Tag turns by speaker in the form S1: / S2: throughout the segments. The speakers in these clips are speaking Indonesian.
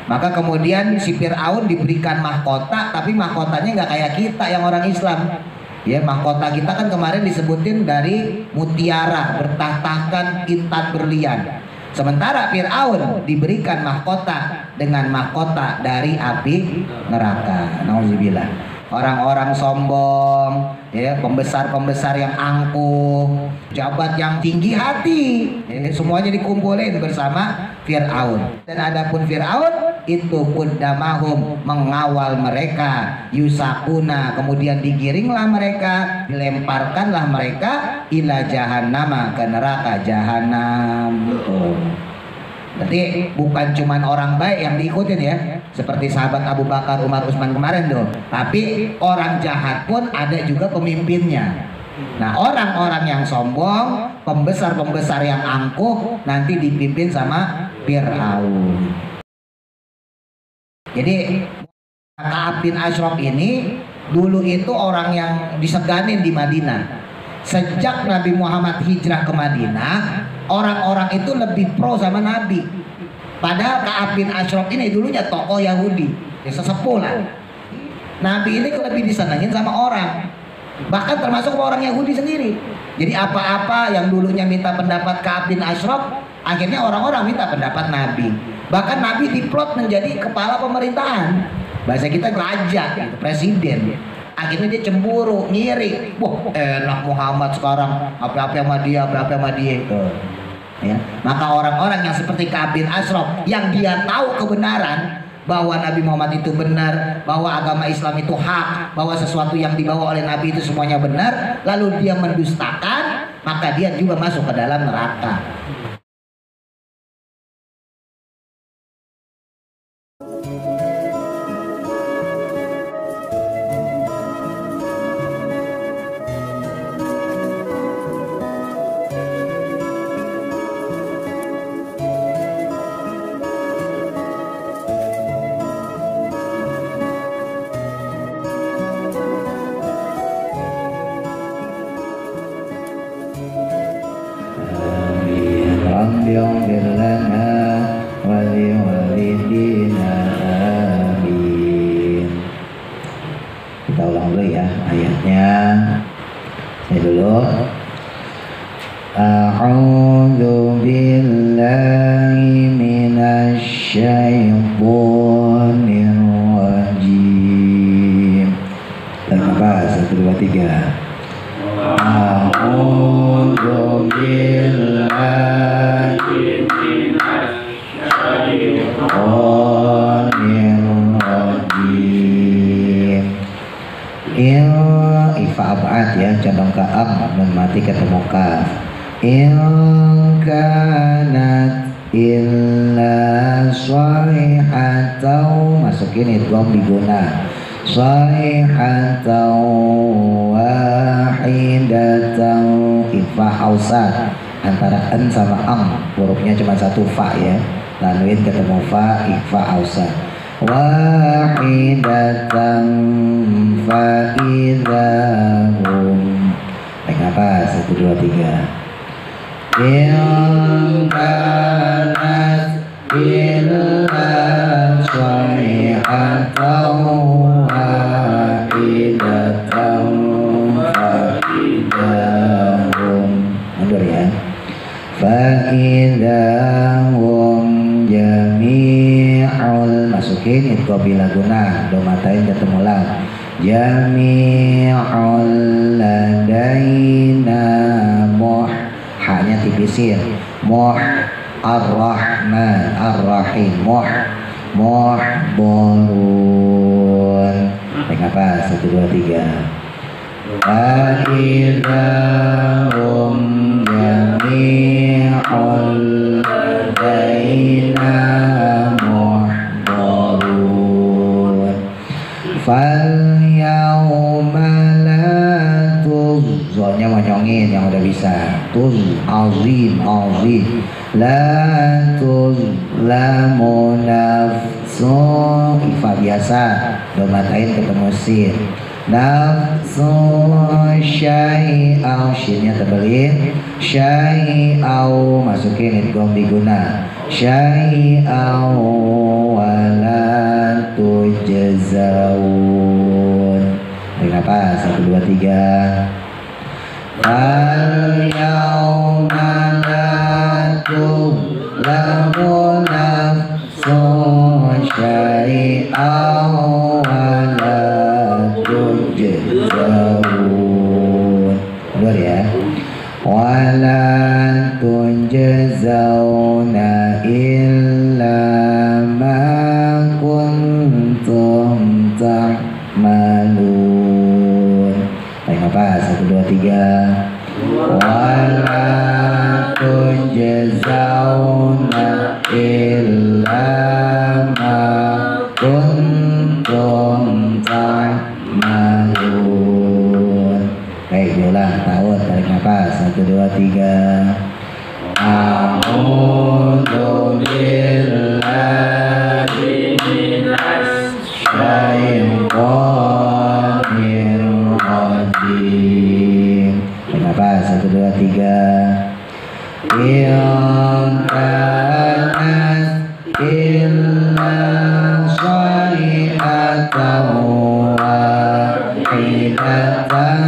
S1: Maka kemudian si Fir'aun diberikan mahkota, tapi mahkotanya nggak kayak kita yang orang Islam. Ya, mahkota kita kan kemarin disebutin dari mutiara, bertahtakan intan berlian. Sementara Fir'aun diberikan mahkota dengan mahkota dari api neraka. Nauzubillah. Orang-orang sombong, ya, pembesar-pembesar yang angkuh, jabat yang tinggi hati, ya, semuanya dikumpulin bersama Fir'aun. Dan adapun Fir'aun itu kuddamahum, mengawal mereka, yusakuna, kemudian digiringlah mereka, dilemparkanlah mereka ila jahannama, ke neraka jahanam. Berarti bukan cuma orang baik yang diikutin ya, seperti sahabat Abu Bakar, Umar, Utsman kemarin tuh, tapi orang jahat pun ada juga pemimpinnya. Nah, orang-orang yang sombong, pembesar-pembesar yang angkuh nanti dipimpin sama Fir'aun. Jadi Ka'ab bin Ashraf ini dulu itu orang yang diseganin di Madinah. Sejak Nabi Muhammad hijrah ke Madinah, orang-orang itu lebih pro sama Nabi. Padahal Ka'ab bin Ashraf ini dulunya tokoh Yahudi, ya sesepuh lah. Nabi ini lebih disenangin sama orang, bahkan termasuk orang Yahudi sendiri. Jadi apa-apa yang dulunya minta pendapat Ka'ab bin Ashraf, akhirnya orang-orang minta pendapat Nabi. Bahkan Nabi diplot menjadi kepala pemerintahan. Bahasa kita raja, gitu, presiden. Akhirnya dia cemburu, ngiri. Wah, enak Muhammad sekarang, apa-apa sama dia, apa-apa sama dia. Ya. Maka orang-orang yang seperti Ka'ab bin Ashraf, yang dia tahu kebenaran bahwa Nabi Muhammad itu benar, bahwa agama Islam itu hak, bahwa sesuatu yang dibawa oleh Nabi itu semuanya benar, lalu dia mendustakan, maka dia juga masuk ke dalam neraka.
S2: A'udzu billahi minasy syaithanir rajim. Apa? 1, 2, 3. A'udzu billahi minasy syaithanir rajim. Ifa abad ya, cabang ka'ab dan mati ketemu kaf. In kanat illa sayhatan, masukin idgham diguna, sayhatan wahidatan, ifa ausat antara en sama am, hurufnya cuma satu fa ya, tanwin ketemu fa, ifa ausat. Wahidatan fa idahum. Apa? 1, 2, 3. In kanat illa sayhatan wahidatan fa idahum. Mundur ya. Fa idahum jami'ul, masukin itu bila guna, domatain ketemu lam. Jami'ul ladaina muh, hanya tipisin, muh ar-rahman ar-rahim, muhbarun. Apa? 1, 2, 3. Fa'idahum jami'ul ladaina muhbarun. Fal yauma la tuzzonya manyongin yang udah bisa, tuz azim azim, la tuzlamu nafsun, ifa biasa, domatain ketemu sin, nafsun syai'au, shinnya tebelin, syai'au masukin idgham diguna, syai'au wala tujzaun. Tarik nafas, 1, 2, 3. Al-yawma la tuzlamu nafsun syai'an wa la tujzaun. Benar ya? Wa la tujzauna illa ma kuntum ta'malun. Tarik nafas, 1, 2, 3. Wala tujzauna illa ma kuntum ta'malun. Baik, diulang. Tahun, tarik nafas, 1, 2, 3. A'udzu billahi minas syaitonir rajim. Tarik nafas, 1, 2, 3. In kanat illa shay'atan wahidatan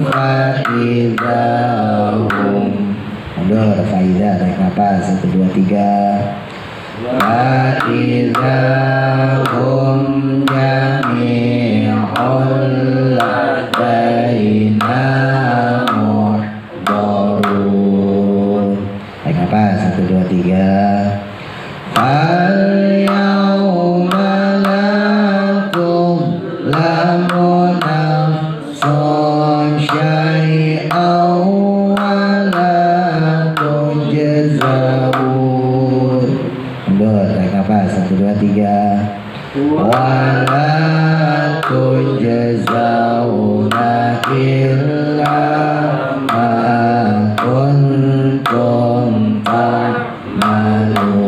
S2: fa idahum. Mundur, faidah. Tarik nafas, 1, 2, 3. Fa idahum jami'un ladaina muhdarun. Tarik nafas, 1, 2, 3. Fal yawma la tuzlamu nafsun syai'an wa la tujzaun. Mundur, tarik nafas, 1, 2, 3. Wa la tujzauna illa ma kuntum ta'malun.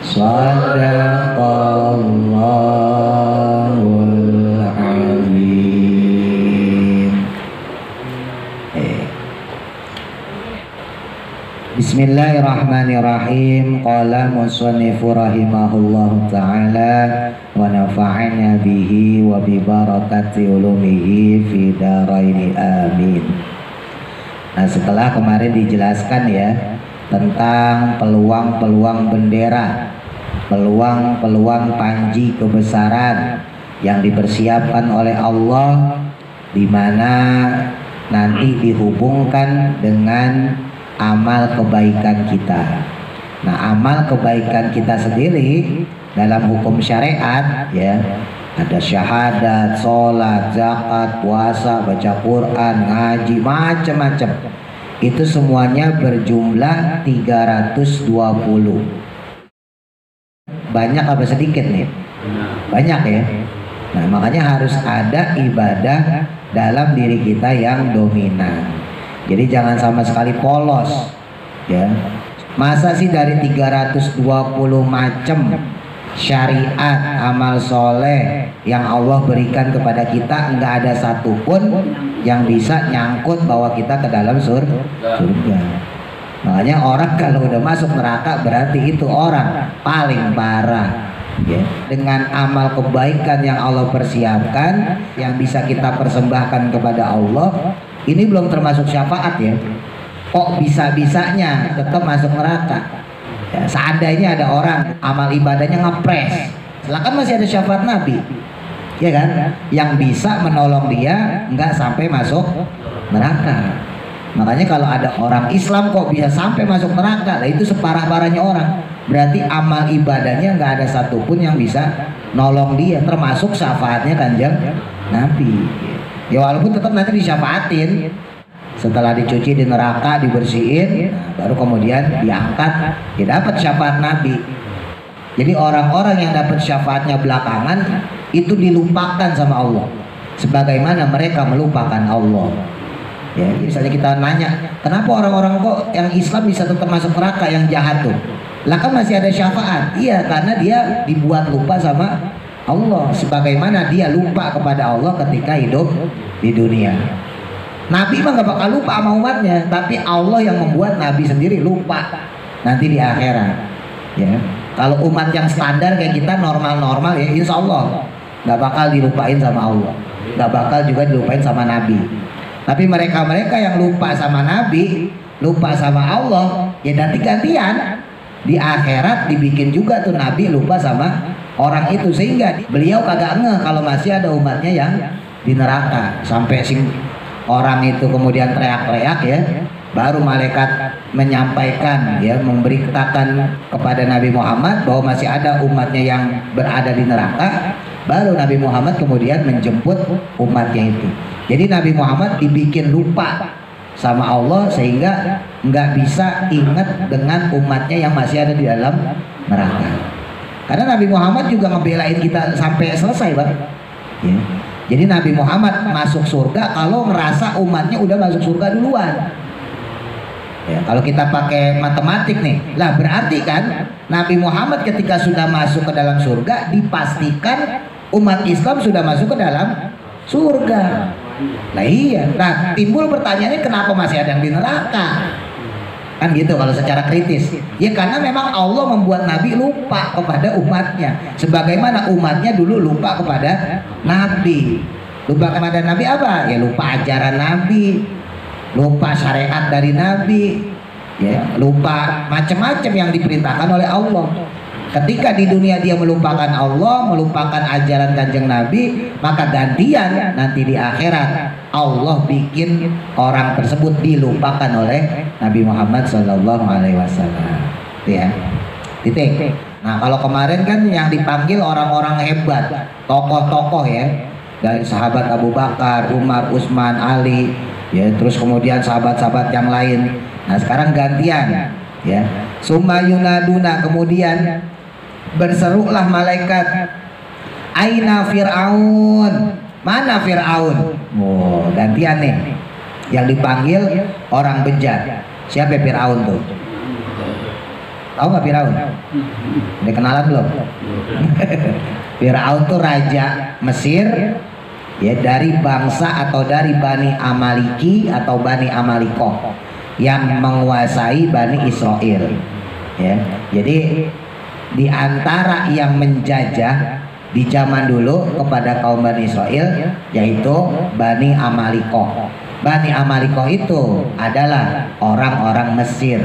S2: Shadaqallahul azim. Bismillahirrahmanirrahim. Qala musannifu rahimahullahu ta'ala wa nafa'ana bihi wa bi barakati ulumihi fi daraini amin. Nah, setelah kemarin dijelaskan ya tentang peluang-peluang bendera, peluang-peluang panji kebesaran yang dipersiapkan oleh Allah, di mana nanti dihubungkan dengan amal kebaikan kita. Nah, amal kebaikan kita sendiri dalam hukum syariat ya, ada syahadat, sholat, zakat, puasa, baca Quran, ngaji, macam-macam. Itu semuanya berjumlah 320. Banyak apa sedikit nih? Banyak ya. Nah, makanya harus ada ibadah dalam diri kita yang dominan. Jadi jangan sama sekali polos ya. Masa sih dari 320 macam syariat amal soleh yang Allah berikan kepada kita, nggak ada satupun yang bisa nyangkut bawa kita ke dalam surga. Makanya orang kalau udah masuk neraka berarti itu orang paling parah ya. Dengan amal kebaikan yang Allah persiapkan, yang bisa kita persembahkan kepada Allah, ini belum termasuk syafaat ya. Kok bisa-bisanya tetap masuk neraka ya? Seandainya ada orang amal ibadahnya ngepres, silakan masih ada syafaat Nabi ya kan, yang bisa menolong dia nggak sampai masuk neraka. Makanya kalau ada orang Islam kok bisa sampai masuk neraka, nah itu separah-parahnya orang. Berarti amal ibadahnya nggak ada satupun yang bisa nolong dia, termasuk syafaatnya Kanjeng Nabi. Ya walaupun tetap nanti disyafaatin, setelah dicuci di neraka, dibersihin, nah, baru kemudian diangkat, ya dapat syafaat Nabi. Jadi orang-orang yang dapat syafaatnya belakangan itu dilupakan sama Allah, sebagaimana mereka melupakan Allah. Ya, misalnya kita nanya, kenapa orang-orang kok yang Islam bisa tetap masuk neraka, yang jahat tuh? Lah kan masih ada syafaat. Iya, karena dia dibuat lupa sama Allah, sebagaimana dia lupa kepada Allah ketika hidup di dunia. Nabi mah gak bakal lupa sama umatnya, tapi Allah yang membuat Nabi sendiri lupa nanti di akhirat ya. Kalau umat yang standar kayak kita normal-normal ya insya Allah nggak bakal dilupain sama Allah, nggak bakal juga dilupain sama Nabi. Tapi mereka-mereka yang lupa sama Nabi, lupa sama Allah, ya nanti gantian di akhirat dibikin juga tuh Nabi lupa sama orang itu, sehingga beliau kagak ngeh kalau masih ada umatnya yang di neraka. Sampai orang itu kemudian teriak-teriak ya, baru malaikat menyampaikan ya, memberitakan kepada Nabi Muhammad bahwa masih ada umatnya yang berada di neraka. Baru Nabi Muhammad kemudian menjemput umatnya itu. Jadi Nabi Muhammad dibikin lupa sama Allah sehingga nggak bisa ingat dengan umatnya yang masih ada di dalam neraka. Karena Nabi Muhammad juga ngebelain kita sampai selesai, Bang. Ya. Jadi Nabi Muhammad masuk surga kalau ngerasa umatnya udah masuk surga duluan. Ya, kalau kita pakai matematik nih, lah berarti kan Nabi Muhammad ketika sudah masuk ke dalam surga dipastikan umat Islam sudah masuk ke dalam surga. Nah iya, nah timbul pertanyaannya kenapa masih ada yang di neraka? Kan gitu kalau secara kritis. Ya karena memang Allah membuat Nabi lupa kepada umatnya, sebagaimana umatnya dulu lupa kepada Nabi. Lupa kepada Nabi apa? Ya lupa ajaran Nabi, lupa syariat dari Nabi, ya lupa macam-macam yang diperintahkan oleh Allah. Ketika di dunia dia melupakan Allah, melupakan ajaran Kanjeng Nabi, maka gantian nanti di akhirat Allah bikin orang tersebut dilupakan oleh Nabi Muhammad SAW. Ya, titik. Nah kalau kemarin kan yang dipanggil orang-orang hebat, tokoh-tokoh ya, dari sahabat Abu Bakar, Umar, Utsman, Ali, ya terus kemudian sahabat-sahabat yang lain. Nah sekarang gantian, ya. Summa yunaduna, kemudian berserulah malaikat, aina Fir'aun, mana Fir'aun? Oh gantian nih, yang dipanggil orang bejat. Siapa Fir'aun tuh? Tahu nggak Fir'aun? Udah kenalan belum? Fir'aun tuh raja Mesir, ya dari bangsa atau dari Bani Amaliki atau Bani Amalikoh yang menguasai Bani Israel. Ya, jadi di antara yang menjajah di zaman dulu kepada kaum Bani Israel yaitu Bani Amalikoh. Bani Amalikoh itu adalah orang-orang Mesir.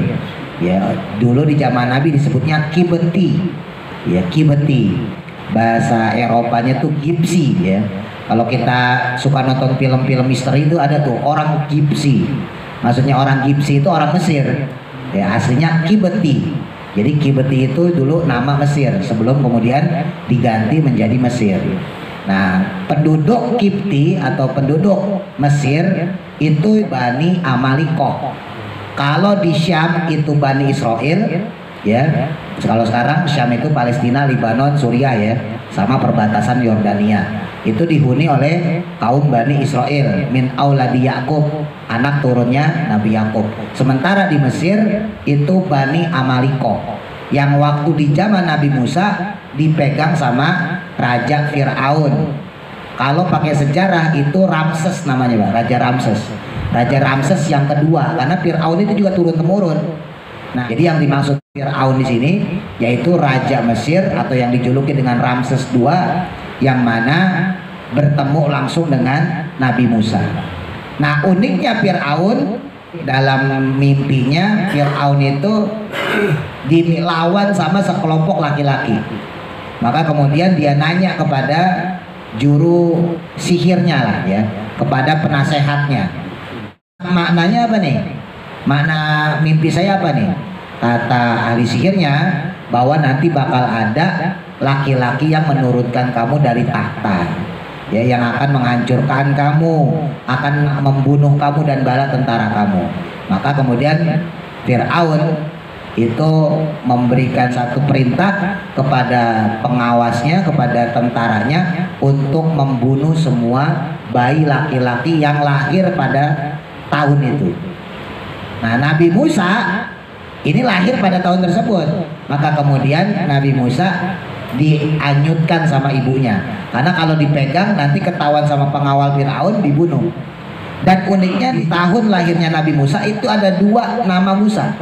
S2: Ya, dulu di zaman Nabi disebutnya Kibeti. Ya, Kibeti. Bahasa Eropanya tuh Gipsi ya. Kalau kita suka nonton film-film misteri itu ada tuh orang Gipsi. Maksudnya orang Gipsi itu orang Mesir. Ya, aslinya Kibeti. Jadi Kibeti itu dulu nama Mesir sebelum kemudian diganti menjadi Mesir. Nah, penduduk Kipti atau penduduk Mesir itu Bani Amalikoh. Kalau di Syam itu Bani Israel, ya. Kalau sekarang Syam itu Palestina, Lebanon, Suriah ya, sama perbatasan Yordania. Itu dihuni oleh kaum Bani Israel, min auladi Yakub, anak turunnya Nabi Yakub. Sementara di Mesir itu Bani Amalikoh, yang waktu di zaman Nabi Musa dipegang sama Raja Fir'aun. Kalau pakai sejarah itu Ramses namanya, Pak, Raja Ramses. Raja Ramses yang kedua, karena Fir'aun itu juga turun temurun. Nah, jadi yang dimaksud Fir'aun di sini yaitu Raja Mesir atau yang dijuluki dengan Ramses II, yang mana bertemu langsung dengan Nabi Musa. Nah uniknya Fir'aun, dalam mimpinya Fir'aun itu dilawan sama sekelompok laki-laki. Maka kemudian dia nanya kepada juru sihirnya lah ya, kepada penasehatnya, maknanya apa nih? Makna mimpi saya apa nih? Kata ahli sihirnya bahwa nanti bakal ada laki-laki yang menurunkan kamu dari tahta, ya, yang akan menghancurkan kamu, akan membunuh kamu dan bala tentara kamu. Maka kemudian Fir'aun itu memberikan satu perintah kepada pengawasnya, kepada tentaranya untuk membunuh semua bayi laki-laki yang lahir pada tahun itu. Nah, Nabi Musa ini lahir pada tahun tersebut. Maka kemudian Nabi Musa dianyutkan sama ibunya, karena kalau dipegang nanti ketahuan sama pengawal Fir'aun, dibunuh. Dan uniknya di tahun lahirnya Nabi Musa itu ada dua nama Musa.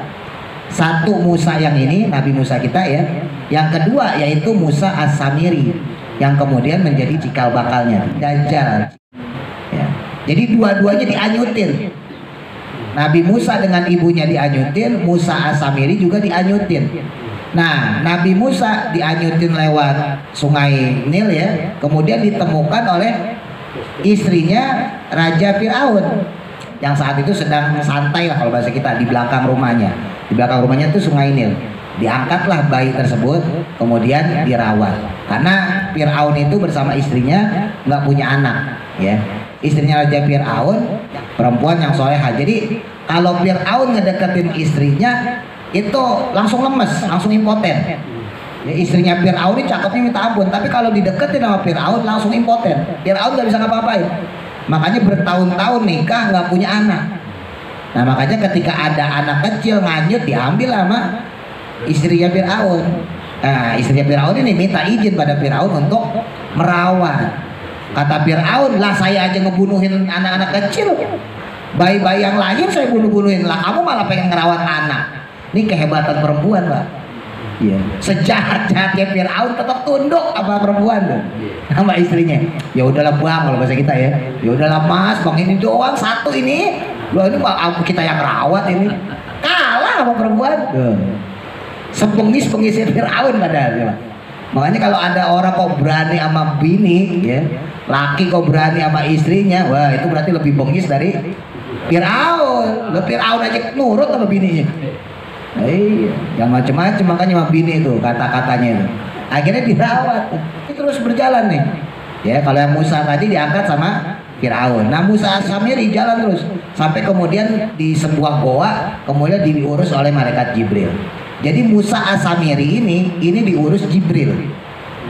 S2: Satu Musa yang ini Nabi Musa kita ya,
S1: Yang kedua yaitu Musa As-Samiri yang kemudian menjadi cikal bakalnya Dajjal. Ya. Jadi dua-duanya dianyutin. Nabi Musa dengan ibunya dianyutin, Musa As-Samiri juga dianyutin. Nah, Nabi Musa dianyutin lewat sungai Nil ya, kemudian ditemukan oleh istrinya Raja Fir'aun yang saat itu sedang santai lah kalau bahasa kita di belakang rumahnya. Di belakang rumahnya itu sungai Nil. Diangkatlah bayi tersebut, kemudian dirawat. Karena Fir'aun itu bersama istrinya nggak punya anak, ya. Istrinya Raja Fir'aun perempuan yang soleha. Jadi kalau Fir'aun ngedeketin istrinya itu langsung lemes, langsung impoten. Ya, istrinya Fir'aun ini cakepnya minta ampun, tapi kalau dideketin sama Fir'aun langsung impoten. Fir'aun nggak bisa ngapa-ngapain. Makanya bertahun-tahun nikah nggak punya anak. Nah makanya ketika ada anak kecil nganyut diambil sama istrinya Fir'aun. Nah istrinya Fir'aun ini minta izin pada Fir'aun untuk merawat. Kata Fir'aun, lah saya aja ngebunuhin anak-anak kecil, bayi-bayi yang lahir saya bunuh-bunuhin, lah kamu malah pengen ngerawat anak. Ini kehebatan perempuan, Pak. Iya. Sejahat-jahatnya Fir'aun tetap tunduk apa perempuan tuh sama istrinya. Ya udahlah Bang, kalau bahasa kita ya. Ya udahlah Mas, Bang ini doang satu ini. Loh ini aku kita yang rawat ini. Kalah sama perempuan. Tuh. Sepengis-pengisnya Fir'aun padahal ya. Makanya kalau ada orang kok berani sama bini ya, laki kok berani sama istrinya, wah itu berarti lebih bengis dari Fir'aun. Loh Fir'aun aja nurut sama bininya. Iya, yang macam-macam makanya sama bini itu kata-katanya itu. Akhirnya dirawat. Ini terus berjalan nih. Ya, kalau yang Musa tadi diangkat sama Fir'aun. Nah, Musa As-Samiri jalan terus sampai kemudian di sebuah goa, kemudian diurus oleh malaikat Jibril. Jadi Musa As-Samiri ini diurus Jibril.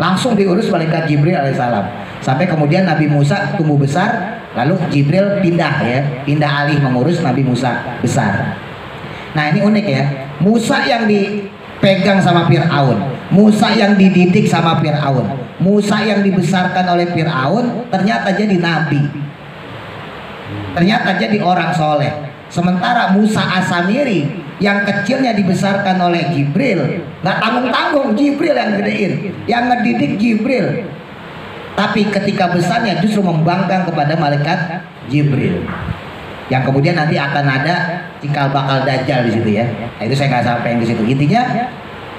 S1: Langsung diurus malaikat Jibril alaihissalam. Sampai kemudian Nabi Musa tumbuh besar, lalu Jibril pindah ya, pindah alih mengurus Nabi Musa besar. Nah, ini unik ya. Musa yang dipegang sama Fir'aun, Musa yang dididik sama Fir'aun, Musa yang dibesarkan oleh Fir'aun ternyata jadi nabi, ternyata jadi orang soleh. Sementara Musa As-Samiri yang kecilnya dibesarkan oleh Jibril, nggak tanggung-tanggung, Jibril yang gedein, yang ngedidik Jibril, tapi ketika besarnya justru membangkang kepada malaikat Jibril, yang kemudian nanti akan ada cikal bakal Dajjal di situ ya. Nah, itu saya nggak sampai di situ. Intinya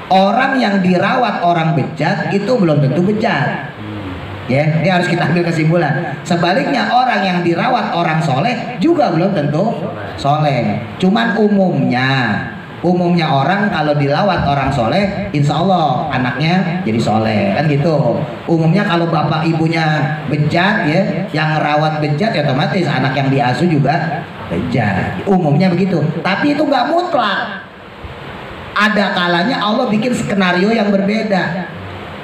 S1: orang yang dirawat orang bejat itu belum tentu bejat. Ya, ini harus kita ambil kesimpulan. Sebaliknya orang yang dirawat orang soleh juga belum tentu soleh. Cuman umumnya orang kalau dilawat orang soleh, insya Allah anaknya jadi soleh kan gitu. Umumnya kalau bapak ibunya bejat ya, yang ngerawat bejat ya otomatis anak yang diasuh juga bejat. Umumnya begitu. Tapi itu nggak mutlak. Ada kalanya Allah bikin skenario yang berbeda.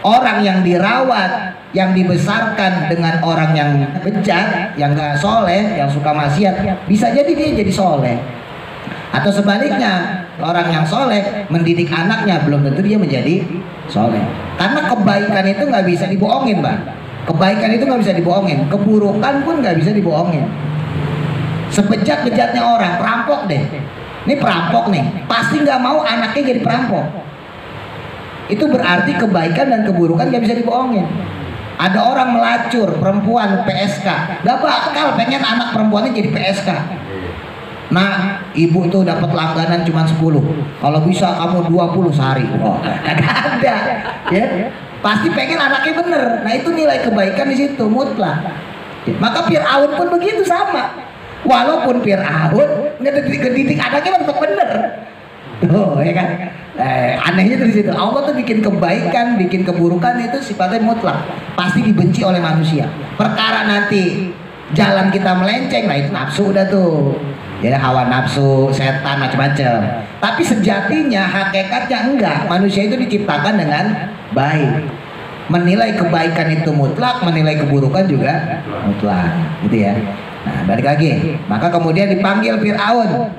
S1: Orang yang dirawat, yang dibesarkan dengan orang yang bejat, yang nggak soleh, yang suka maksiat, bisa jadi dia jadi soleh. Atau sebaliknya, orang yang soleh mendidik anaknya belum tentu dia menjadi soleh. Karena kebaikan itu nggak bisa dibohongin, Bang. Kebaikan itu nggak bisa dibohongin, keburukan pun nggak bisa dibohongin. Sebejat-bejatnya orang, perampok deh. Ini perampok nih, pasti nggak mau anaknya jadi perampok. Itu berarti kebaikan dan keburukan nggak bisa dibohongin. Ada orang melacur, perempuan PSK, nggak bakal pengen anak perempuannya jadi PSK. Nah, ibu tuh dapat langganan cuma 10. Kalau bisa kamu 20 sehari. Oh, kagak ada. Ya. Pasti pengen anaknya bener. Nah, itu nilai kebaikan di situ mutlak. Maka Fir'aun pun begitu sama. Walaupun Fir'aun ngedidik anaknya tetap bener. Tuh, ya kan? Anehnya tuh di situ. Allah tuh bikin kebaikan, bikin keburukan itu sifatnya mutlak. Pasti dibenci oleh manusia. Perkara nanti jalan kita melenceng, nah itu nafsu udah tuh. Ya hawa nafsu, setan macam-macam. Tapi sejatinya hakikatnya enggak. Manusia itu diciptakan dengan baik. Menilai kebaikan itu mutlak, menilai keburukan juga mutlak. Gitu ya. Nah, balik lagi. Maka kemudian dipanggil Fir'aun.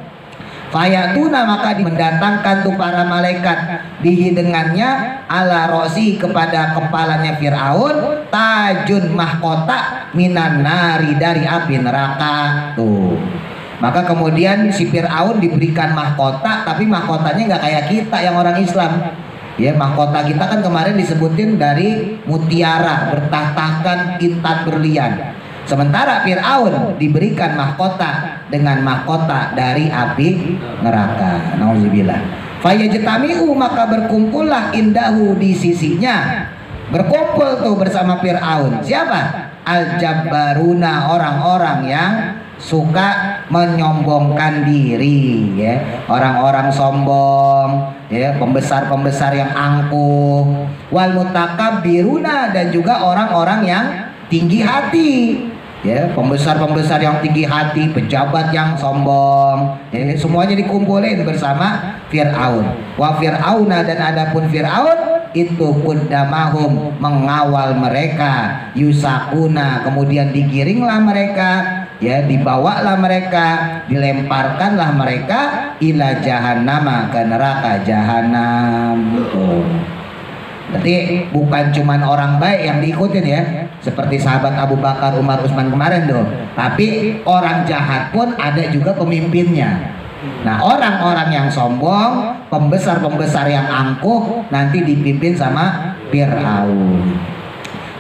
S1: Fayatuna, maka mendatangkan tuh para malaikat bihi dengannya ala rosi kepada kepalanya Fir'aun tajun mahkota minan nari dari api neraka tuh. Maka kemudian si Fir'aun diberikan mahkota, tapi mahkotanya nggak kayak kita yang orang Islam. Ya, mahkota kita kan kemarin disebutin dari mutiara, bertahtakan intan berlian. Sementara Fir'aun diberikan mahkota dengan mahkota dari api neraka. Nauzubillah. Fayajtami'u, maka berkumpullah indahu di sisinya. Berkumpul tuh bersama Fir'aun. Siapa? Al-Jabbaruna, orang-orang yang suka menyombongkan diri, ya, orang-orang sombong, ya, pembesar-pembesar yang angkuh. Wal mutakabbiruna, dan juga orang-orang yang tinggi hati, ya, pembesar-pembesar yang tinggi hati, pejabat yang sombong, ya, semuanya dikumpulin bersama Fir'aun. Wa Fir'auna, dan adapun Fir'aun itu kuddamahum, mengawal mereka, yusakuna, kemudian digiringlah mereka, ya, dibawalah mereka, dilemparkanlah mereka ila jahannama, ke neraka jahanam. Berarti bukan cuman orang baik yang diikutin, ya, seperti sahabat Abu Bakar, Umar, Utsman kemarin tuh, tapi orang jahat pun ada juga pemimpinnya. Nah, orang-orang yang sombong, pembesar-pembesar yang angkuh, nanti dipimpin sama Fir'aun.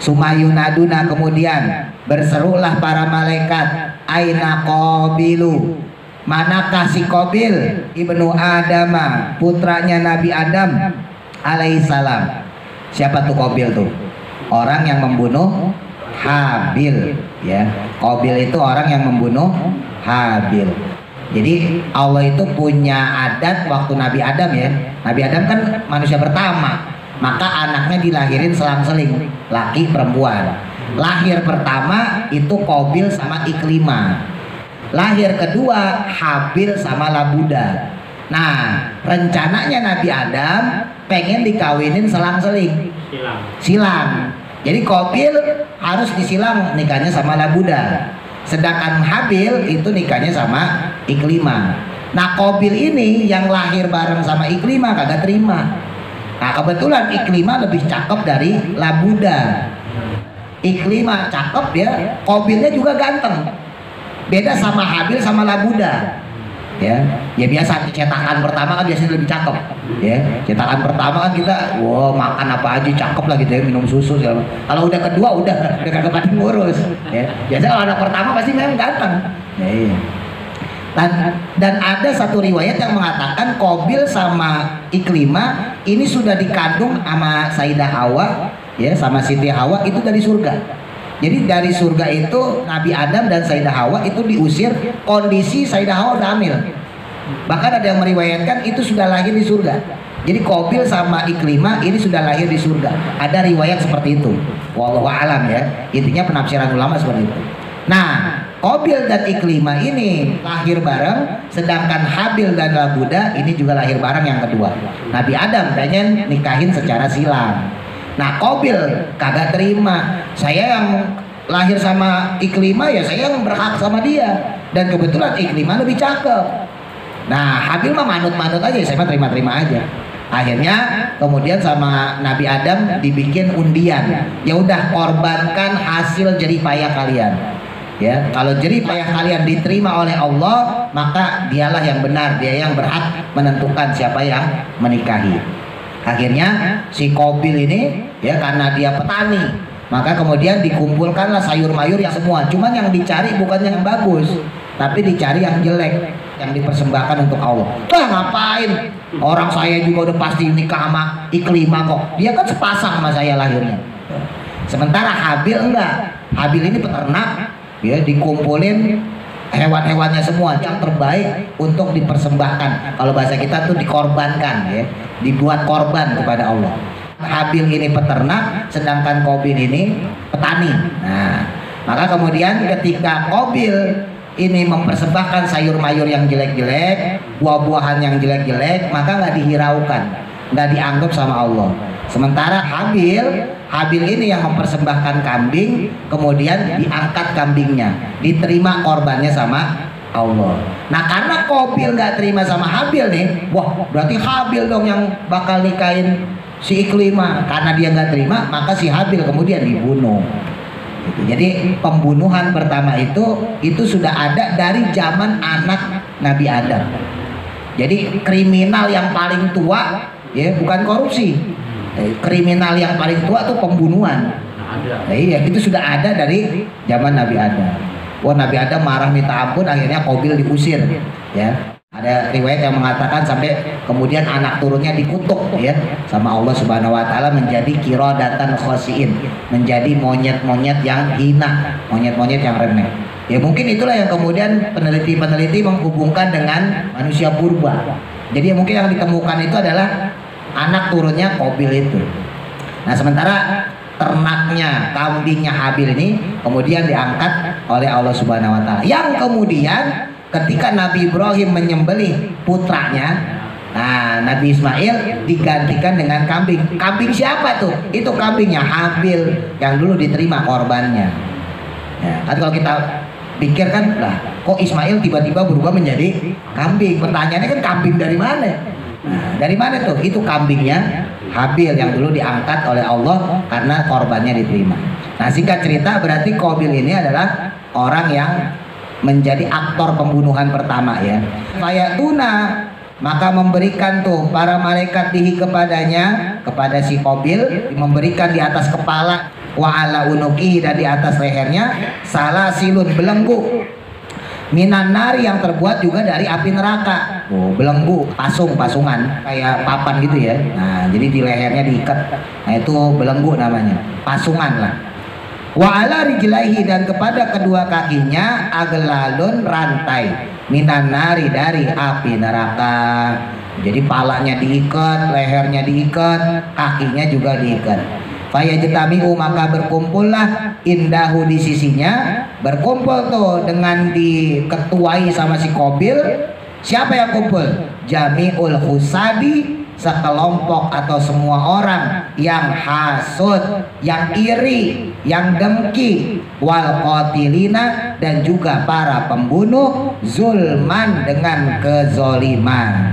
S1: Sumayunaduna, kemudian berserulah para malaikat, aina Qabilu, manakah si Qabil ibnu Adama, putranya Nabi Adam alaihissalam. Siapa tuh Qabil tuh? Orang yang membunuh Habil, ya. Qabil itu orang yang membunuh Habil. Jadi Allah itu punya adat waktu Nabi Adam, ya. Nabi Adam kan manusia pertama, maka anaknya dilahirin selang-seling, laki perempuan. Lahir pertama itu Qabil sama Iklimah. Lahir kedua Habil sama Labuda. Nah, rencananya Nabi Adam pengen dikawinin selang-seling, silang. Jadi Qabil harus disilang nikahnya sama Labuda. Sedangkan Habil itu nikahnya sama Iklimah. Nah, Qabil ini yang lahir bareng sama Iklimah kagak terima. Nah, kebetulan Iklimah lebih cakep dari Labuda. Iklimah cakep, ya, Qabilnya juga ganteng. Beda sama Habil sama Labuda. Ya biasa cetakan pertama kan biasanya lebih cakep, ya. Cetakan pertama kan kita, wow, makan apa aja cakep lah gitu, ya, minum susu segala. Kalau udah kedua udah kagak pada ngurus, ya. Biasanya kalau anak pertama pasti memang ganteng. Ya, iya. Dan ada satu riwayat yang mengatakan Qabil sama Iklimah ini sudah dikandung sama Sayyidah Hawa, ya, sama Siti Hawa itu dari surga. Jadi dari surga itu Nabi Adam dan Sayyidah Hawa itu diusir, kondisi Sayyidah Hawa udah hamil. Bahkan ada yang meriwayatkan itu sudah lahir di surga. Jadi Qabil sama Iklimah ini sudah lahir di surga. Ada riwayat seperti itu. Wallahu a'lam, ya. Intinya penafsiran ulama seperti itu. Nah, Qabil dan Iklimah ini lahir bareng, sedangkan Habil dan Labuda ini juga lahir bareng yang kedua. Nabi Adam pengen nikahin secara silang. Nah, Qabil kagak terima. Saya yang lahir sama Iklimah, ya saya yang berhak sama dia. Dan kebetulan Iklimah lebih cakep. Nah, Habil mah manut-manut aja, saya mah terima-terima aja. Akhirnya kemudian sama Nabi Adam dibikin undian. Ya udah, korbankan hasil jerih payah kalian. Ya, kalau jerih payah kalian diterima oleh Allah, maka dialah yang benar, dia yang berhak menentukan siapa yang menikahi. Akhirnya si Qabil ini, ya, karena dia petani, maka kemudian dikumpulkanlah sayur mayur yang semua. Cuman yang dicari bukan yang bagus, tapi dicari yang jelek, yang dipersembahkan untuk Allah. Wah, ngapain? Orang saya juga udah pasti nikah sama Iklimah kok. Dia kan sepasang sama saya lahirnya. Sementara Habil enggak. Habil ini peternak, ya, dikumpulin hewan-hewannya semua yang terbaik untuk dipersembahkan. Kalau bahasa kita tuh dikorbankan, ya, dibuat korban kepada Allah. Habil ini peternak, sedangkan Qabil ini petani. Nah, maka kemudian ketika Qabil ini mempersembahkan sayur mayur yang jelek-jelek, buah-buahan yang jelek-jelek, maka nggak dihiraukan, nggak dianggap sama Allah. Sementara Habil ini yang mempersembahkan kambing, kemudian diangkat kambingnya, diterima korbannya sama Allah. Nah, karena Qabil nggak terima sama Habil nih, wah, berarti Habil dong yang bakal nikahin si Iklimah. Karena dia nggak terima, maka si Habil kemudian dibunuh. Jadi pembunuhan pertama itu sudah ada dari zaman anak Nabi Adam. Jadi kriminal yang paling tua ya bukan korupsi. Kriminal yang paling tua tuh pembunuhan. Nah, iya, itu sudah ada dari zaman Nabi Adam. Wah, Nabi Adam marah minta ampun, akhirnya Qabil diusir, ya. Ada riwayat yang mengatakan sampai kemudian anak turunnya dikutuk, ya, sama Allah Subhanahu Wa Taala menjadi qiradatan khasiin, menjadi monyet-monyet yang hina, monyet-monyet yang remeh. Ya mungkin itulah yang kemudian peneliti-peneliti menghubungkan dengan manusia purba. Jadi mungkin yang ditemukan itu adalah anak turunnya Qabil itu. Nah, sementara ternaknya, kambingnya Habil ini kemudian diangkat oleh Allah Subhanahu Wa Taala. Yang kemudian ketika Nabi Ibrahim menyembelih putranya, nah Nabi Ismail digantikan dengan kambing. Kambing siapa tuh? Itu kambingnya Habil yang dulu diterima korbannya. Ya, kan kalau kita pikir kan, lah kok Ismail tiba-tiba berubah menjadi kambing? Pertanyaannya kan kambing dari mana? Nah, dari mana tuh? Itu kambingnya Habil yang dulu diangkat oleh Allah karena korbannya diterima. Nah, singkat cerita berarti Qabil ini adalah orang yang menjadi aktor pembunuhan pertama, ya. Fayatuna, maka memberikan tuh para malaikat dihi kepadanya, kepada si Qabil, memberikan di atas kepala, wa ala unuki, dan di atas lehernya salah silun, belenggu minan nari, yang terbuat juga dari api neraka. Oh, belenggu, pasungan kayak papan gitu ya. Nah, jadi di lehernya diikat. Nah, itu belenggu namanya, pasungan lah. Wa ala rijlaihi, dan kepada kedua kakinya aglalun, rantai minan nari, dari api neraka. Jadi palanya diikat, lehernya diikat, kakinya juga diikat. Fayajtami'u, maka berkumpullah indahu, di sisinya, berkumpul tuh dengan diketuai sama si Qabil. Siapa yang kumpul? Jami'ul husadi, sekelompok atau semua orang yang hasud, yang iri, yang dengki, wal qatilina, dan juga para pembunuh, zulman, dengan kezoliman.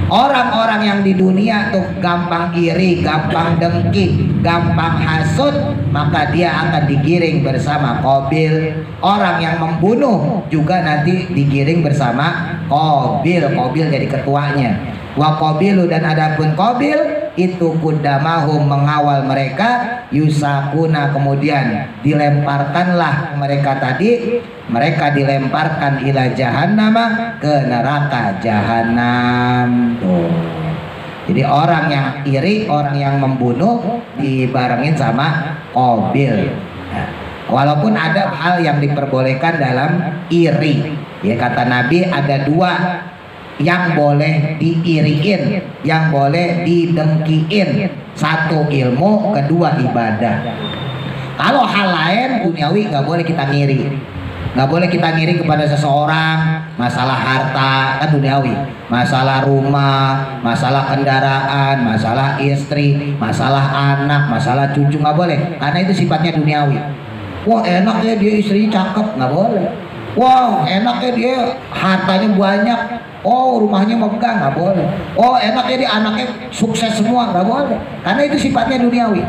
S1: Orang-orang yang di dunia tuh gampang iri, gampang dengki, gampang hasud, maka dia akan digiring bersama Qabil. Orang yang membunuh juga nanti digiring bersama Qabil. Qabil jadi ketuanya. Wa Qabilu, dan adapun Qabil itu kudamahum, mengawal mereka, yusakuna, kemudian dilemparkanlah mereka tadi, mereka dilemparkan ila jahannama, ke neraka jahanam. Tuh. Jadi orang yang iri, orang yang membunuh dibarengin sama Qabil. Nah, walaupun ada hal yang diperbolehkan dalam iri, ya, kata Nabi ada dua yang boleh diiriin, yang boleh didengkiin. Satu ilmu, kedua ibadah. Kalau hal lain duniawi nggak boleh kita ngiri. Nggak boleh kita ngiri kepada seseorang, masalah harta kan duniawi, masalah rumah, masalah kendaraan, masalah istri, masalah anak, masalah cucu, nggak boleh, karena itu sifatnya duniawi. Wah, enak ya dia istrinya cakep, nggak boleh. Wow, enaknya dia hartanya banyak. Oh, rumahnya megah, nggak boleh. Oh, enaknya dia anaknya sukses semua, nggak boleh. Karena itu sifatnya duniawi.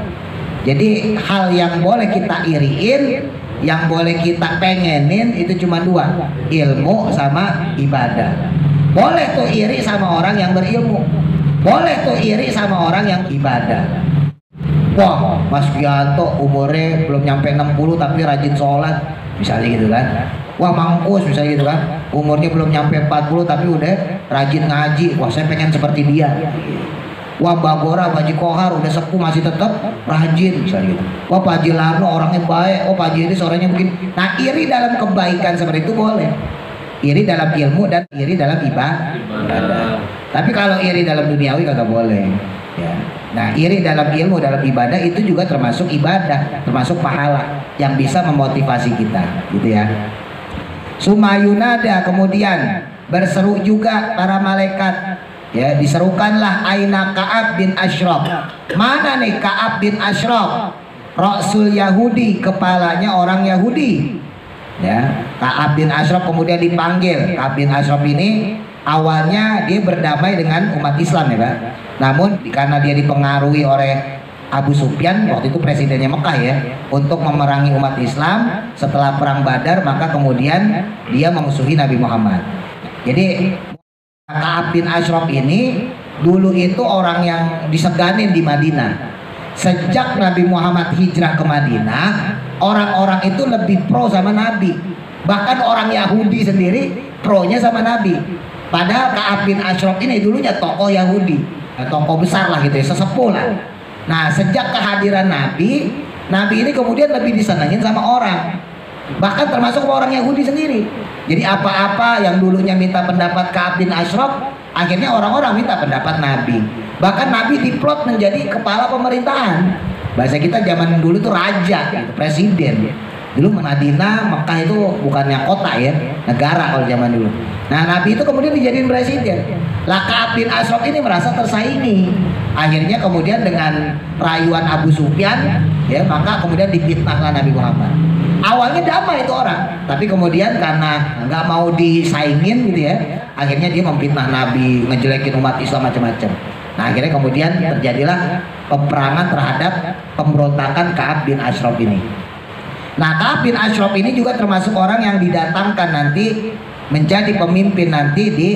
S1: Jadi hal yang boleh kita iriin, yang boleh kita pengenin itu cuma dua, ilmu sama ibadah. Boleh tuh iri sama orang yang berilmu, boleh tuh iri sama orang yang ibadah. Wah, Mas Gianto umurnya belum nyampe 60 tapi rajin sholat, misalnya gitu kan. Wah, Mangkus misalnya gitu kan, umurnya belum nyampe 40 tapi udah rajin ngaji. Wah, saya pengen seperti dia. Wah, Mbak Gora, Pak Haji Kohar udah sepuh masih tetap rajin misalnya gitu. Wah, Pak Haji Larno orangnya baik. Oh, Pak Haji ini suaranya mungkin. Nah, iri dalam kebaikan seperti itu boleh. Iri dalam ilmu dan iri dalam ibadah. Tapi kalau iri dalam duniawi kagak boleh. Ya. Nah, iri dalam ilmu, dalam ibadah itu juga termasuk ibadah, termasuk pahala yang bisa memotivasi kita, gitu ya. Sumayunada, kemudian berseru juga para malaikat, ya, diserukanlah aina Ka'ab bin Ashraf. Mana nih Ka'ab bin Ashraf? Rasul Yahudi, kepalanya orang Yahudi. Ya, Ka'ab bin Ashraf kemudian dipanggil. Ka'ab bin Ashraf ini awalnya dia berdamai dengan umat Islam, ya Pak. Namun karena dia dipengaruhi oleh Abu Sufyan, waktu itu presidennya Mekah, ya, untuk memerangi umat Islam setelah perang Badar, maka kemudian dia memusuhi Nabi Muhammad. Jadi Ka'ab bin Ashraf ini dulu itu orang yang diseganin di Madinah. Sejak Nabi Muhammad hijrah ke Madinah, orang-orang itu lebih pro sama Nabi. Bahkan orang Yahudi sendiri pronya sama Nabi. Padahal Ka'ab bin Ashraf ini dulunya tokoh Yahudi, tokoh besar lah gitu ya, sesepuh lah. Nah, sejak kehadiran Nabi ini kemudian lebih disenangin sama orang. Bahkan termasuk orang Yahudi sendiri. Jadi apa-apa yang dulunya minta pendapat Ka'ab bin Ashraf, akhirnya orang-orang minta pendapat Nabi. Bahkan Nabi diplot menjadi kepala pemerintahan. Bahasa kita zaman dulu tuh raja, gitu, presiden. Dulu Madinah, Mekah itu bukannya kota ya, negara kalau zaman dulu. Nah, Nabi itu kemudian dijadiin presiden. Lah Ka'ab bin Ashraf ini merasa tersaingi. Akhirnya kemudian dengan rayuan Abu Sufyan, ya, maka kemudian difitnahlah Nabi Muhammad. Awalnya damai itu orang, tapi kemudian karena nggak mau disaingin gitu ya, akhirnya dia memfitnah Nabi, ngejelekin umat Islam macam-macam. Nah, akhirnya kemudian terjadilah peperangan terhadap pemberontakan Ka'ab bin Ashraf ini. Nah, Ka'ab bin Ashraf ini juga termasuk orang yang didatangkan nanti menjadi pemimpin nanti di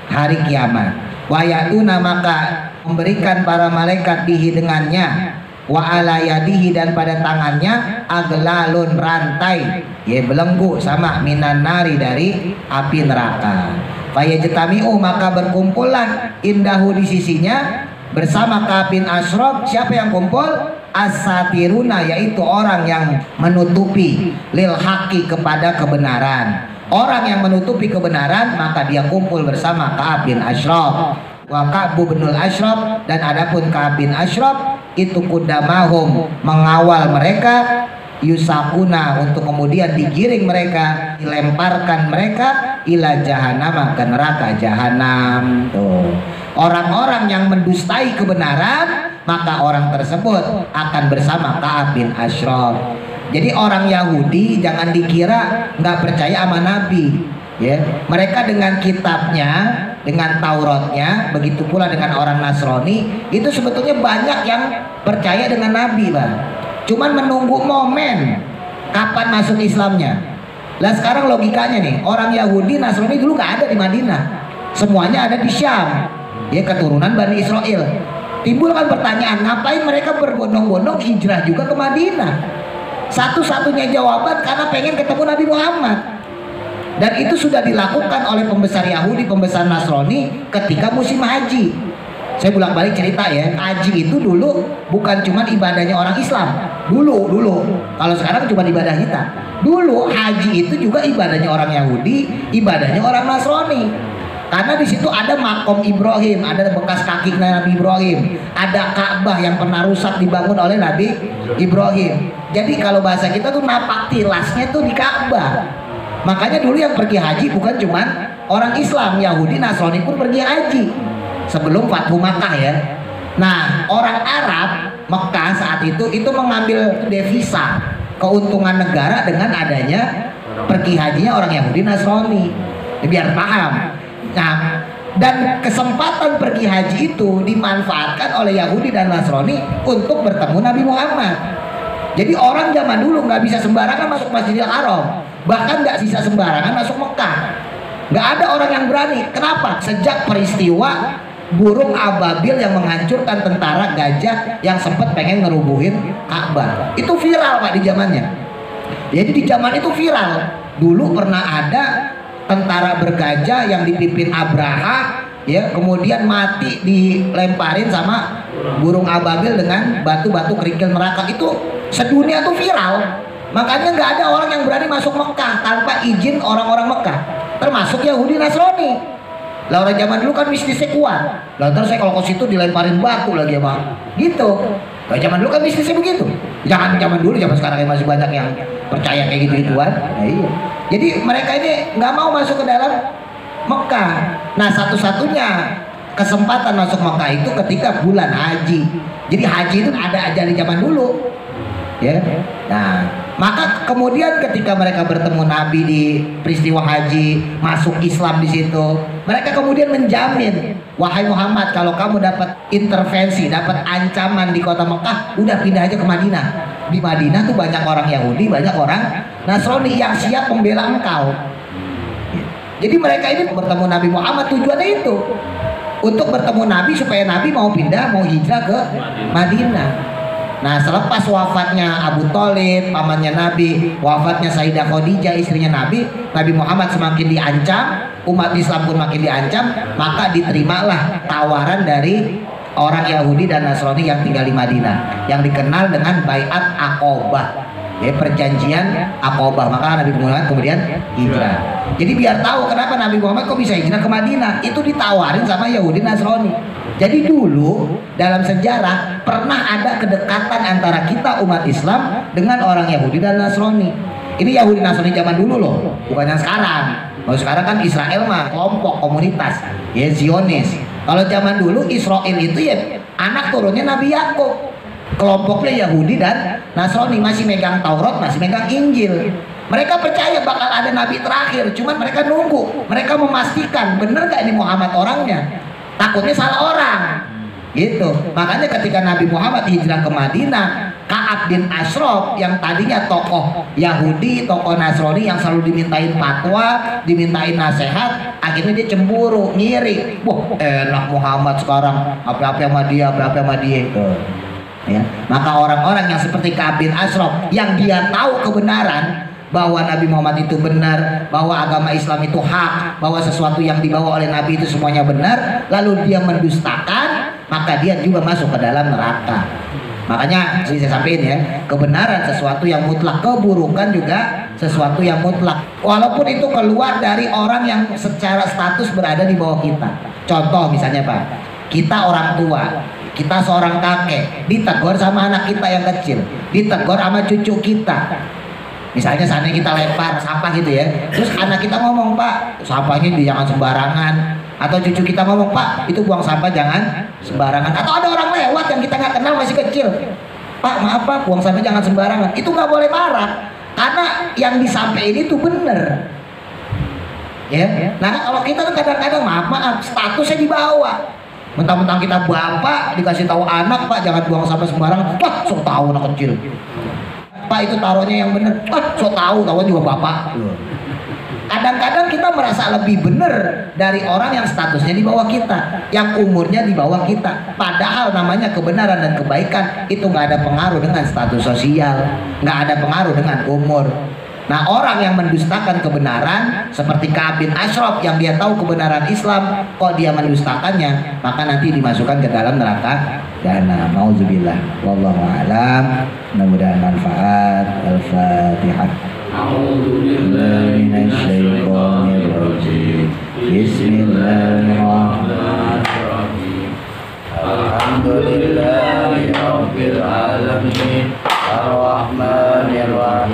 S1: hari kiamat. Wa ya'tuna, maka memberikan para malaikat bihi dengannya, wa ala yadihi, dan pada tangannya aglalun, rantai, ya, belenggu sama minan nari, dari api neraka. Fayajtami'u, maka berkumpullah indahu, di sisinya, bersama Ka'ab bin Ashraf. Siapa yang kumpul? As-satiruna, yaitu orang yang menutupi, lil haqi, kepada kebenaran. Orang yang menutupi kebenaran, maka dia kumpul bersama Ka'ab bin Ashraf. Wa Ka'ab bin Ashraf, dan adapun Ka'ab bin Ashraf itu kudamahum, mengawal mereka, yusakuna, untuk kemudian digiring mereka, dilemparkan mereka ila jahanam, ke neraka jahanam. Tuh, orang-orang yang mendustai kebenaran, maka orang tersebut akan bersama Ka'ab bin Ashraf. Jadi orang Yahudi jangan dikira nggak percaya sama Nabi, ya. Mereka dengan kitabnya, dengan Tauratnya, begitu pula dengan orang Nasrani, itu sebetulnya banyak yang percaya dengan Nabi, Bang. Cuman menunggu momen kapan masuk Islamnya. Lah sekarang logikanya nih, orang Yahudi Nasrani dulu nggak ada di Madinah, semuanya ada di Syam, ya, keturunan Bani Israel. Timbul kan pertanyaan, ngapain mereka berbondong-bondong hijrah juga ke Madinah? Satu-satunya jawaban, karena pengen ketemu Nabi Muhammad. Dan itu sudah dilakukan oleh pembesar Yahudi, pembesar Nasrani ketika musim haji. Saya bolak-balik cerita ya, haji itu dulu bukan cuma ibadahnya orang Islam. Dulu. Kalau sekarang cuma ibadah kita. Dulu haji itu juga ibadahnya orang Yahudi, ibadahnya orang Nasrani. Karena di situ ada makom Ibrahim, ada bekas kaki Nabi Ibrahim, ada Ka'bah yang pernah rusak dibangun oleh Nabi Ibrahim. Jadi kalau bahasa kita tuh napak tilasnya tuh di Ka'bah. Makanya dulu yang pergi haji bukan cuma orang Islam, Yahudi, Nasrani pun pergi haji sebelum Fathu Makkah ya. Nah, orang Arab Mekah saat itu mengambil devisa keuntungan negara dengan adanya pergi hajinya orang Yahudi, Nasrani. Biar paham. Nah, dan kesempatan pergi haji itu dimanfaatkan oleh Yahudi dan Nasrani untuk bertemu Nabi Muhammad. Jadi orang zaman dulu nggak bisa sembarangan masuk Masjidil Haram, bahkan nggak bisa sembarangan masuk Mekah. Nggak ada orang yang berani. Kenapa? Sejak peristiwa burung ababil yang menghancurkan tentara gajah yang sempat pengen ngerubuhin Ka'bah, itu viral Pak di zamannya. Jadi di zaman itu viral. Dulu pernah ada tentara bergajah yang dipimpin Abraha, ya, kemudian mati dilemparin sama burung ababil dengan batu-batu kerikil neraka. Itu sedunia tuh viral. Makanya nggak ada orang yang berani masuk Mekah tanpa izin orang-orang Mekah, termasuk Yahudi Nasrani. Lah orang zaman dulu kan bisnisnya kuat. Lah ntar saya kalau ke situ dilemparin batu lagi ya Bang, gitu. Lah zaman dulu kan bisnisnya begitu. Jangan zaman dulu, zaman sekarang masih banyak yang percaya kayak gitu-gituan. Nah, iya. Jadi mereka ini nggak mau masuk ke dalam Mekah. Nah, satu-satunya kesempatan masuk Mekah itu ketika bulan haji. Jadi haji itu ada aja di zaman dulu, ya. Nah, maka kemudian ketika mereka bertemu Nabi di peristiwa haji, masuk Islam di situ, mereka kemudian menjamin, wahai Muhammad, kalau kamu dapat intervensi, dapat ancaman di kota Mekah, udah pindah aja ke Madinah. Di Madinah tuh banyak orang Yahudi, banyak orang Nasrani yang siap membela engkau. Jadi mereka ini bertemu Nabi Muhammad tujuannya itu. untuk bertemu Nabi supaya Nabi mau pindah, mau hijrah ke Madinah. Nah, selepas wafatnya Abu Thalib, pamannya Nabi, wafatnya Sayyidah Khadijah, istrinya Nabi, Nabi Muhammad semakin diancam, umat Islam pun makin diancam, maka diterimalah tawaran dari orang Yahudi dan Nasrani yang tinggal di Madinah, yang dikenal dengan Baiat Aqobah. Ya, perjanjian Aqobah. Maka Nabi Muhammad kemudian hijrah. Jadi biar tahu kenapa Nabi Muhammad kok bisa hijrah ke Madinah, itu ditawarin sama Yahudi Nasrani. Jadi dulu dalam sejarah pernah ada kedekatan antara kita umat Islam dengan orang Yahudi dan Nasrani. Ini Yahudi Nasrani zaman dulu loh, bukan yang sekarang. Kalau sekarang kan Israel mah kelompok komunitas, ya Zionis. Kalau zaman dulu Israel itu ya anak turunnya Nabi Yakub. Kelompoknya Yahudi dan Nasrani, masih megang Taurat, masih megang Injil. Mereka percaya bakal ada nabi terakhir, cuman mereka nunggu, mereka memastikan bener gak ini Muhammad orangnya, takutnya salah orang gitu. Makanya ketika Nabi Muhammad hijrah ke Madinah, Ka'ab bin Ashraf yang tadinya tokoh Yahudi, tokoh Nasrani yang selalu dimintain fatwa, dimintain nasihat, akhirnya dia cemburu, ngiri. Wah, enak Muhammad sekarang, apa-apa sama dia, apa-apa sama dia. Ya. Maka orang-orang yang seperti Ka'ab bin Ashraf yang dia tahu kebenaran bahwa Nabi Muhammad itu benar, bahwa agama Islam itu hak, bahwa sesuatu yang dibawa oleh Nabi itu semuanya benar, lalu dia mendustakan, maka dia juga masuk ke dalam neraka. Makanya saya sampaikan ya, kebenaran sesuatu yang mutlak, keburukan juga sesuatu yang mutlak. Walaupun itu keluar dari orang yang secara status berada di bawah kita. Contoh misalnya Pak, kita orang tua, kita seorang kakek, ditegur sama anak kita yang kecil, ditegur sama cucu kita. Misalnya sana kita lempar sampah gitu ya, terus anak kita ngomong, Pak, sampahnya jangan sembarangan. Atau cucu kita ngomong, Pak, itu buang sampah jangan sembarangan. Atau ada orang lewat yang kita nggak kenal masih kecil, Pak, maaf Pak, buang sampah jangan sembarangan. Itu nggak boleh marah, karena yang disampaikan itu bener. Ya, nah kalau kita kan kadang-kadang maaf, statusnya di bawah. Mentang-mentang kita bapak dikasih tahu anak, Pak, jangan buang sampah sembarangan. Wah, sok tahu anak kecil. Pak, itu taruhnya yang bener. Wah, sok tahu juga bapak. Kadang-kadang kita merasa lebih benar dari orang yang statusnya di bawah kita, yang umurnya di bawah kita. Padahal namanya kebenaran dan kebaikan itu nggak ada pengaruh dengan status sosial, nggak ada pengaruh dengan umur. Nah, orang yang mendustakan kebenaran seperti Ka'ab bin Ashraf yang dia tahu kebenaran Islam, kok dia mendustakannya, maka nanti dimasukkan ke dalam neraka jahanam. Nauzubillah. Wallahu a'lam. Mudah-mudahan manfaat. Al-Fatihah. A'udzubillahi minasyaitonir rajim. Bismillahirrahmanirrahim. Alhamdulillahirabbil alamin. Ar-Rahmanir Rahim.